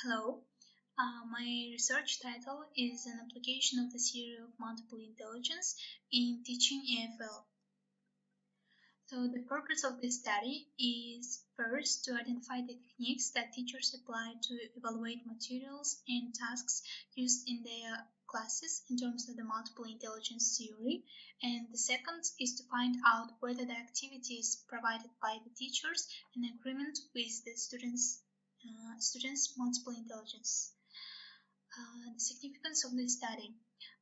Hello. My research title is an application of the theory of multiple intelligence in teaching EFL. So the purpose of this study is first to identify the techniques that teachers apply to evaluate materials and tasks used in their classes in terms of the multiple intelligence theory, and the second is to find out whether the activities provided by the teachers in agreement with the students' multiple intelligence. The significance of this study.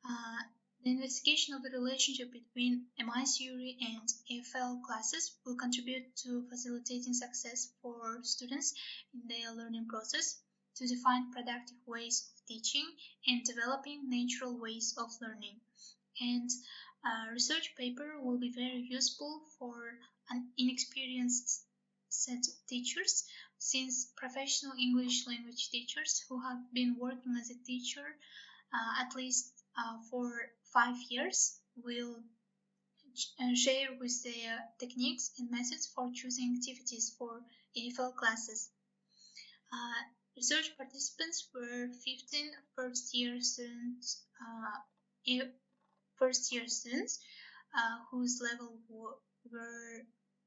Uh, the investigation of the relationship between MI theory and AFL classes will contribute to facilitating success for students in their learning process, to define productive ways of teaching, and developing natural ways of learning. And a research paper will be very useful for an inexperienced set of teachers, since professional English language teachers who have been working as a teacher at least for 5 years will share with their techniques and methods for choosing activities for EFL classes. Research participants were 15 first-year students, whose level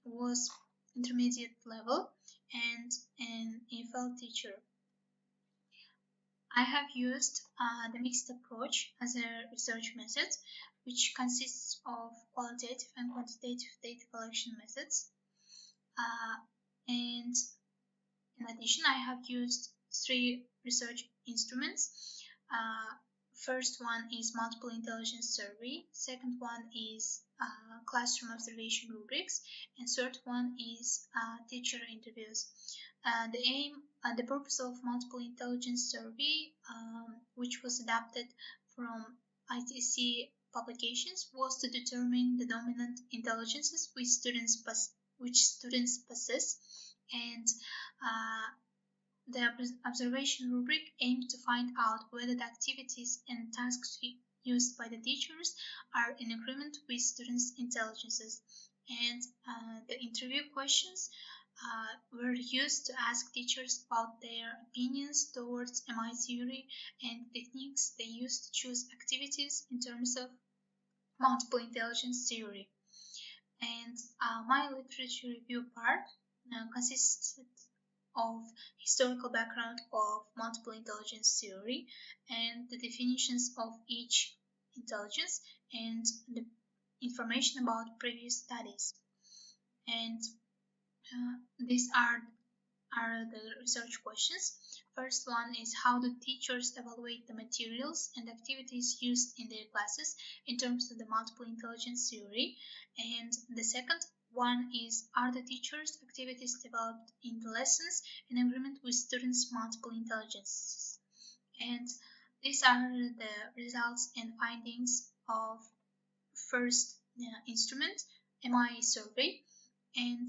was intermediate level, and an EFL teacher. I have used the mixed approach as a research method, which consists of qualitative and quantitative data collection methods. And in addition, I have used 3 research instruments. First one is multiple intelligence survey, second one is classroom observation rubrics, and third one is teacher interviews. The purpose of multiple intelligence survey, which was adapted from ITC publications, was to determine the dominant intelligences which students possess, and the observation rubric aimed to find out whether the activities and tasks used by the teachers are in agreement with students' intelligences. And the interview questions were used to ask teachers about their opinions towards MI theory and techniques they used to choose activities in terms of multiple intelligence theory. And my literature review part consisted of historical background of multiple intelligence theory and the definitions of each intelligence and the information about previous studies. And these are the research questions. First one is, how do teachers evaluate the materials and activities used in their classes in terms of the multiple intelligence theory? And the second one is, are the teachers' activities developed in the lessons in agreement with students' multiple intelligences? And these are the results and findings of first instrument, MI survey. And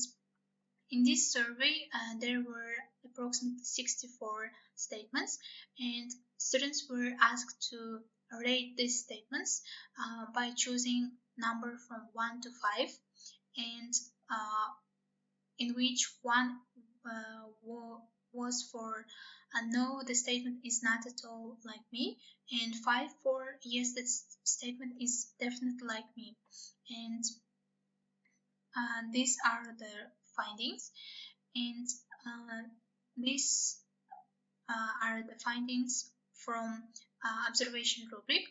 in this survey, there were approximately 64 statements, and students were asked to rate these statements by choosing number from 1 to 5, and in which 1 was for no, the statement is not at all like me, and 5 for yes, the statement is definitely like me. And these are the findings, and these are the findings from observation rubric.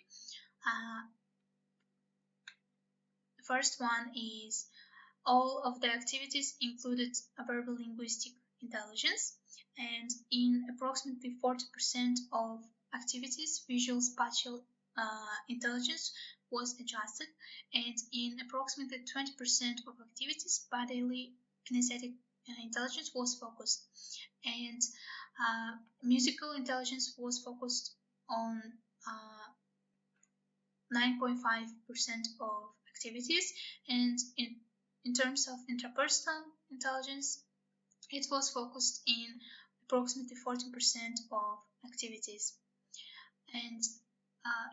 The first one is, all of the activities included a verbal linguistic intelligence, and in approximately 40% of activities, visual spatial intelligence was adjusted, and in approximately 20% of activities, bodily kinesthetic intelligence was focused, and musical intelligence was focused on 9.5% of activities, and in terms of interpersonal intelligence, it was focused in approximately 14% of activities. And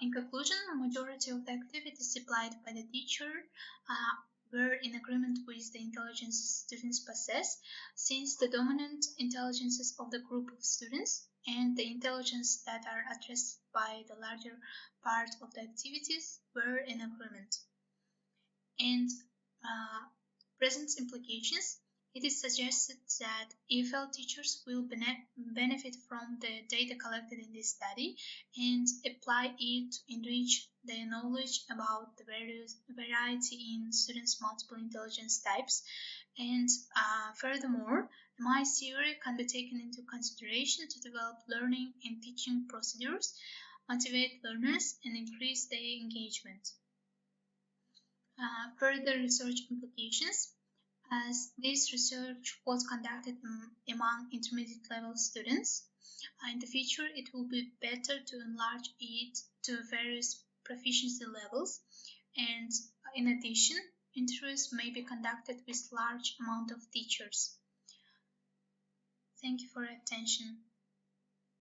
in conclusion, the majority of the activities supplied by the teacher were in agreement with the intelligences students possess, since the dominant intelligences of the group of students and the intelligence that are addressed by the larger part of the activities were in agreement. And present implications, it is suggested that EFL teachers will benefit from the data collected in this study and apply it to enrich their knowledge about the variety in students' multiple intelligence types. And furthermore, my theory can be taken into consideration to develop learning and teaching procedures, motivate learners, and increase their engagement. Further research implications, as this research was conducted among intermediate level students. In the future, it will be better to enlarge it to various proficiency levels, and in addition, interviews may be conducted with large amount of teachers. Thank you for your attention.